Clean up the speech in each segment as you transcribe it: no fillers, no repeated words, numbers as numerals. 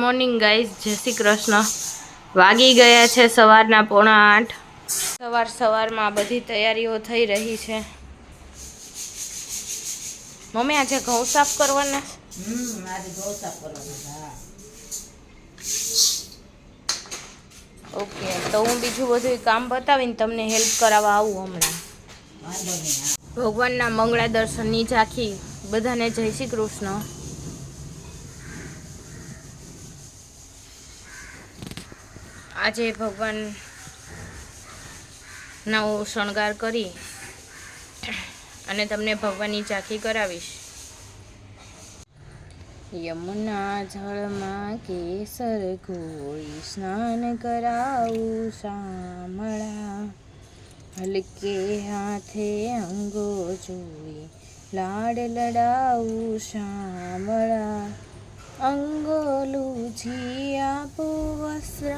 Morning guys, જય શ્રી કૃષ્ણ। વાગી ગયા છે સવારના 7:45। સવારમાં બધી તૈયારીઓ થઈ રહી છે। મમ્મી આજે ઘઉં સાફ કરવાના આજે ઘઉં સાફ કરવાના। ઓકે, તો હું બીજું બધું કામ બતાવીને તમને હેલ્પ કરાવવા આવું હમણાં। ભગવાનના મંગળા દર્શનની ઝાંખી। બધાને જય શ્રી કૃષ્ણ। આજે ભગવાનનો શણગાર કરી અને તમને ભગવાનની ઝાંખી કરાવીશ। યમુના જળમાં કેસર ઘોળી સ્નાન કરાવું શામળા। હલકે હાથે અંગો જોઈ લાડ લડાવું શામળા। અંગો લૂછી આપું વસ્ત્ર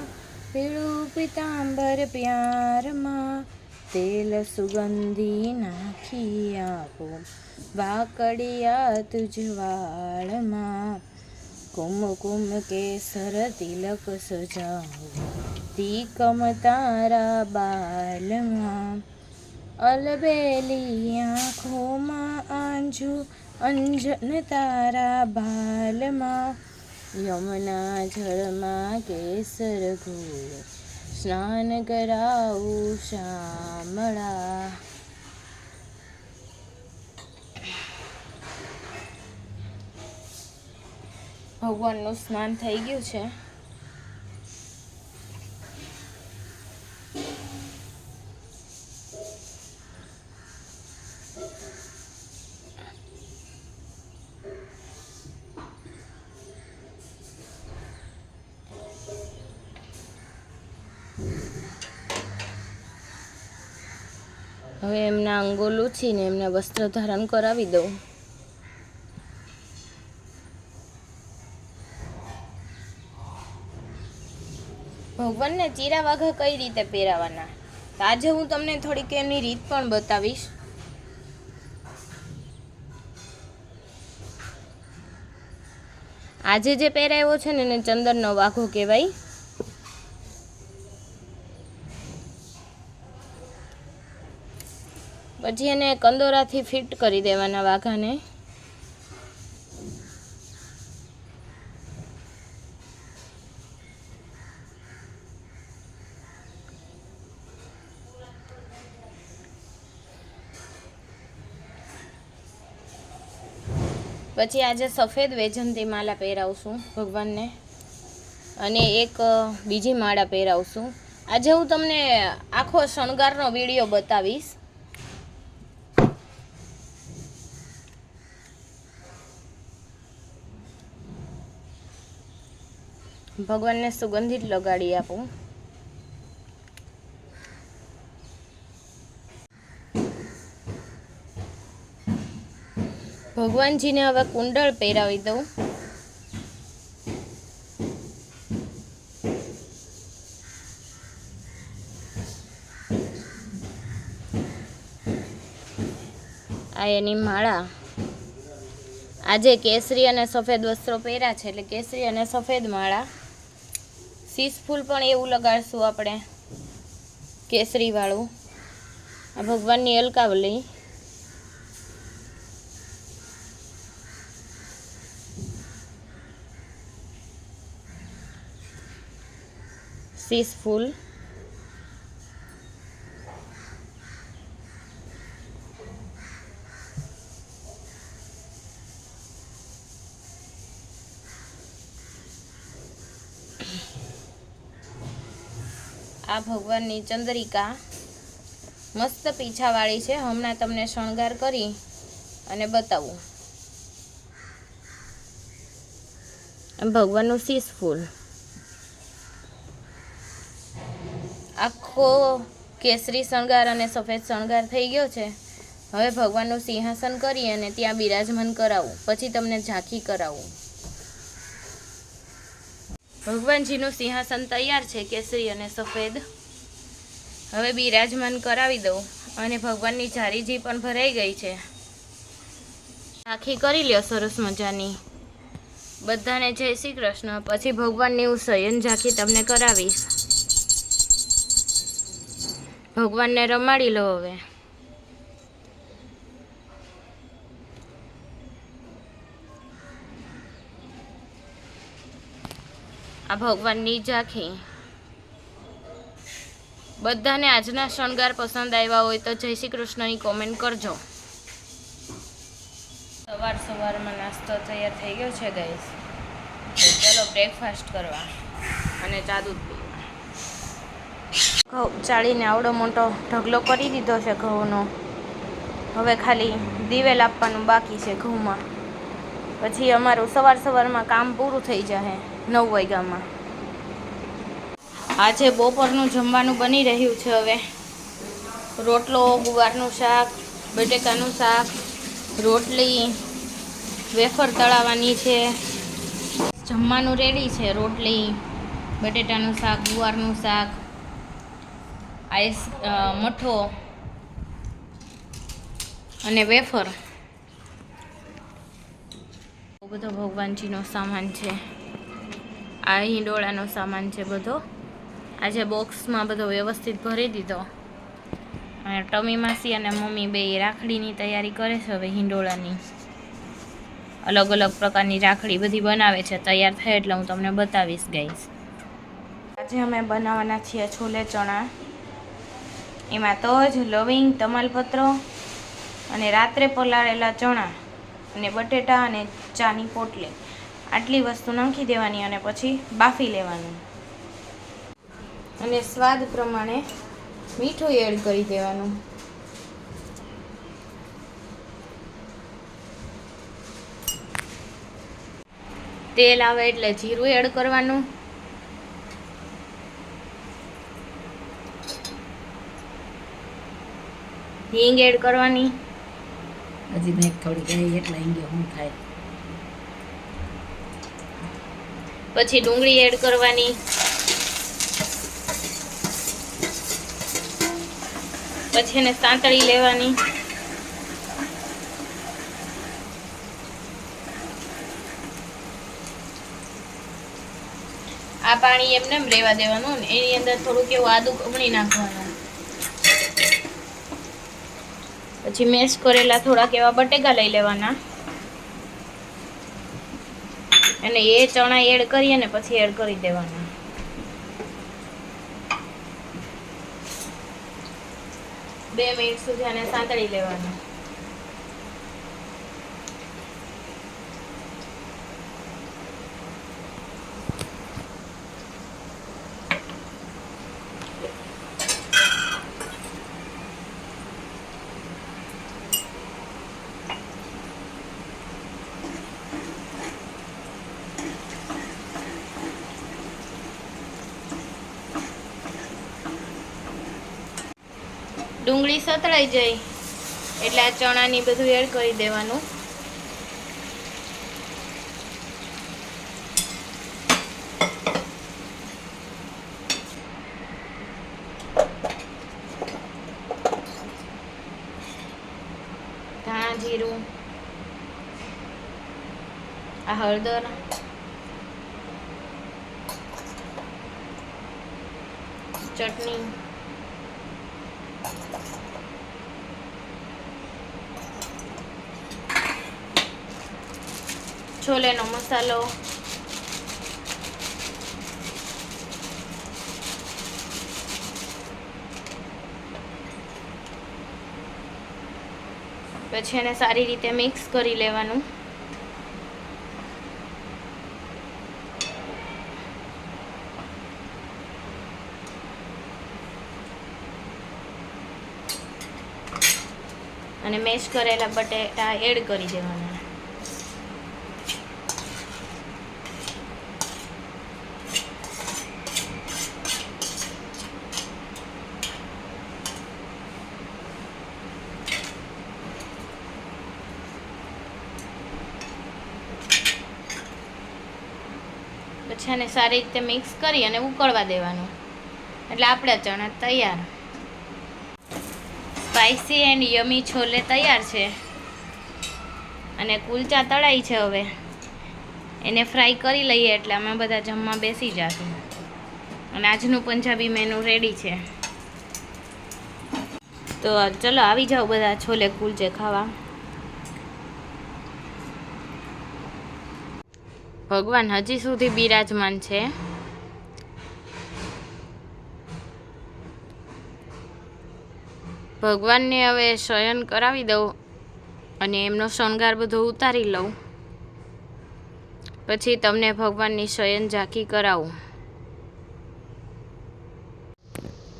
પીળું પીતાંબર પ્યારમાં। તેલ સુગંધી નાખી આપો વાકડિયા તુજ વાળમાં। કુમકુમ કેસર તિલક સજાવું તીકમ તારા બાલમાં। અલબેલી આંખોમાં આંજુ અંજન તારા બાલમાં। યમુના જળમાં કેસર ઘોળી સ્નાન કરાવું શામળા। ભગવાનનું સ્નાન થઈ ગયું છે। હવે એમના અંગો લૂછીને એમને વસ્ત્ર ધારણ કરાવી દઉં। ભગવાનને ચીરા વાઘા કઈ રીતે પહેરાવાના, તો આજે હું તમને થોડીક એમની રીત પણ બતાવીશ। આજે જે પહેરાવ્યો છે ને એને ચંદનનો વાઘો કહેવાય। પછી એને કંદોરાથી ફિટ કરી દેવાના વાઘાને। પછી આજે સફેદ વૈજંતી માળા પહેરાવશું ભગવાનને અને એક બીજી માળા પહેરાવશું। આજે હું તમને આખો શણગારનો વિડીયો બતાવીશ। ભગવાનને સુગંધિત લગાડી આપું। ભગવાનજીને હવે કુંડળ પહેરાવી દઉં। આ એની માળા। આજે કેસરી અને સફેદ વસ્ત્રો પહેર્યા છે એટલે કેસરી અને સફેદ માળા। શીશ ફૂલ પણ એવું લગાડશું આપણે, કેસરી વાળું। આ ભગવાનની અલકાવલી। શીશ ફૂલ। આ ભગવાનની ચંદ્રિકા મસ્ત પીછાવાળી છે। હમણાં તમને શણગાર કરી અને બતાવું। ભગવાનનું શીશ ફૂલ આખો કેસરી શણગાર અને સફેદ શણગાર થઈ ગયો છે। હવે ભગવાનનું સિંહાસન કરી અને ત્યાં બિરાજમાન કરાવું, પછી તમને ઝાંખી કરાવું। ભગવાનજીનું સિંહાસન તૈયાર છે, કેસરી અને સફેદ। હવે બિરાજમાન કરાવી દઉં અને ભગવાનની ઝારીજી પણ ભરાઈ ગઈ છે। ઝાંખી કરી લ્યો સરસ મજાની। બધાને જય શ્રી કૃષ્ણ. પછી ભગવાનની હું શયન ઝાંખી તમને કરાવીશ. ભગવાનને રમાડી લો હવે. આ ભગવાનની ઝાંખી. બધાને આજના શણગાર પસંદ આવ્યા હોય તો જય શ્રી કૃષ્ણની કોમેન્ટ કરજો. સવારમાં નાસ્તો તૈયાર થઈ ગયો છે ગાઈસ. ચલો બ્રેકફાસ્ટ કરવા અને ચા દૂધ પીવા. ઘઉં ચાળીને આવડો મોટો ઢગલો કરી દીધો છે ઘઉંનો. હવે ખાલી દિવેલ આપવાનું બાકી છે ઘઉંમાં. પછી અમારું સવારમાં કામ પૂરું થઈ જશે 9 વાગ્યામાં. આજે બપોરનું જમવાનું બની રહ્યું છે. હવે રોટલો, ગુવારનું શાક, બટેકાનું શાક, રોટલી, વેફર તળાવવાની છે. જમવાનું રેડી છે. રોટલી, બટેટાનું શાક, ગુવારનું શાક, મઠો અને વેફર. બધો ભગવાનજીનો સામાન છે. આ હિંડોળાનો સામાન છે બધો. આજે બોક્સમાં બધો વ્યવસ્થિત ભરી દીધો. અને ટમી માસી અને મમ્મી બે રાખડીની તૈયારી કરે છે. હવે હિંડોળાની અલગ અલગ પ્રકારની રાખડી બધી બનાવે છે. તૈયાર થાય એટલે હું તમને બતાવીશ ગાઈસ. આજે અમે બનાવવાના છીએ છોલે ચણા. એમાં તજ, લવિંગ, તમાલપત્ર અને રાત્રે પલાળેલા ચણા અને બટેટા અને ચાની પોટલી, આટલી વસ્તુ નાખી દેવાની અને પછી બાફી લેવાનું. અને સ્વાદ પ્રમાણે મીઠું એડ કરી દેવાનું. તેલ આવે એટલે જીરું એડ કરવાનું. હિંગ એડ કરવાની. હજી મેં થોડી ગઈ એટલે હિંગે શું થાય. પછી ડુંગળી એડ કરવાની. પછી એને સાંતળી લેવાની. આ પાણી એમને રેવા દેવાનું. એની અંદર થોડુંક એવું આદુ કમણી નાખવાનું. પછી મેશ કરેલા થોડાક એવા બટેકા લઈ લેવાના અને એ ચણા એડ કરી અને પછી એડ કરી દેવાના. બે મિનિટ સુધી આને સાંતળી લેવાનું. ડુંગળી સતળાઈ જાય એટલે આ ચણાની બધું એડ કરી દેવાનું. ધાણા જીરું, આ હળદર, ચટણી, છોલેનો મસાલો, પછી એને સારી રીતે મિક્સ કરી લેવાનું. અને મેશ કરેલા બટેટા એડ કરી દેવાના. પછી એને સારી રીતે મિક્સ કરી અને ઉકળવા દેવાનું. એટલે આપણા ચણા તૈયાર. સ્પાઇસી એન્ડ યમી છોલે તૈયાર છે. અને કુલચા તળાઈ છે. હવે એને ફ્રાય કરી લઈએ એટલે અમે બધા જમવા બેસી જશું. અને આજનું પંજાબી મેનુ રેડી છે. તો ચલો આવી જાઓ બધા છોલે કુલચે ખાવા. ભગવાન હજી સુધી બિરાજમાન છે. ભગવાનને હવે શયન કરાવી દઉં અને એમનો શણગાર બધો ઉતારી લઉં, પછી તમને ભગવાનની શયન ઝાંખી કરાવું.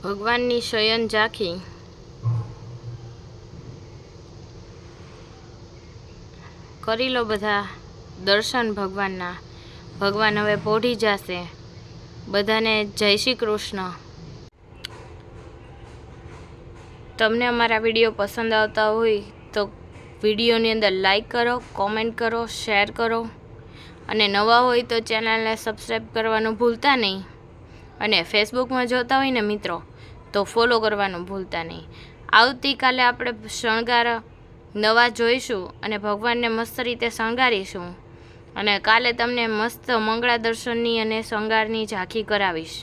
ભગવાનની શયન ઝાંખી કરી લો બધા દર્શન ભગવાનના. ભગવાન હવે પોઢી જશે. બધાને જય શ્રી કૃષ્ણ. તમને અમારા વિડીયો પસંદ આવતા હોય તો વિડીયોની અંદર લાઈક કરો, કોમેન્ટ કરો, શેર કરો અને નવા હોય તો ચેનલને સબસ્ક્રાઈબ કરવાનું ભૂલતા નહીં. અને ફેસબુકમાં જોતા હોય ને મિત્રો તો ફોલો કરવાનું ભૂલતા નહીં. આવતીકાલે આપણે શણગાર નવા જોઈશું અને ભગવાનને મસ્ત રીતે શણગારીશું. અને કાલે તમને મસ્ત મંગળા દર્શનની અને શણગારની ઝાંખી કરાવીશ.